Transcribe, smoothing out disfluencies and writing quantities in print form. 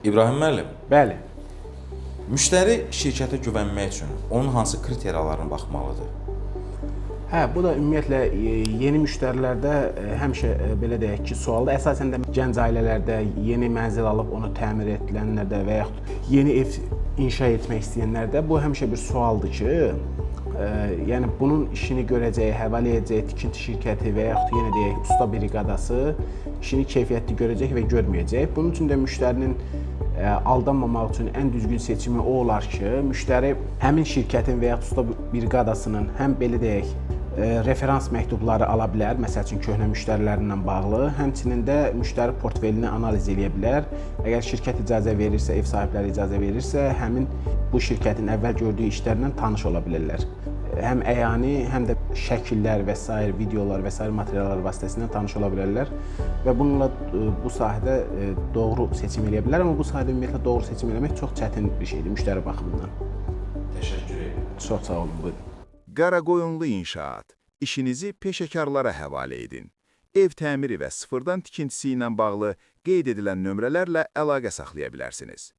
İbrahim müəllim, Bəli. müştəri şirkətə güvənmək üçün onun hansı kriteriyalarına baxmalıdır? Hə, bu da ümumiyyətlə yeni müştərilərdə həmişə belə deyək ki, sualdır. Əsasən də gənc ailələrdə yeni mənzil alıb onu təmir edilənlərdə və yaxud yeni ev inşa etmək istəyənlərdə bu həmişə bir sualdır ki, yəni bunun işini görəcəyi, həvalə edəcəyi tikinti şirkəti və yaxud yenə deyək usta briqadası işini keyfiyyətli görəcək və görməyəcək. Bunun üçün də müştərinin aldanmamaq üçün ən düzgün seçimi o olar ki, müştəri həmin şirkətin və ya usta briqadasının həm belə deyək referans məktubları ala bilər, məsəl üçün köhnə müştərilərlə bağlı, həmçinin də müştəri portfelini analiz edə bilər. Əgər şirkət icazə verirsə, ev sahibləri icazə verirsə, həmin bu şirkətin əvvəl gördüyü işlərlə tanış ola bilərlər. Həm əyani, həm də şəkillər və s. videolar və s. materiallar vasitəsilə tanış ola bilərlər və bununla bu sahədə doğru seçim edə bilər, amma bu sahədə ümumiyyətlə doğru seçim eləmək çox çətin bir şeydir müştəri baxımından. Təşəkkür edirəm. Çox sağ olun, buyurun. Qaraqoyunlu İnşaat. İşinizi peşəkarlara həvalə edin. Ev təmiri və sıfırdan tikintisi ilə bağlı qeyd edilən nömrələrlə əlaqə saxlaya bilərsiniz.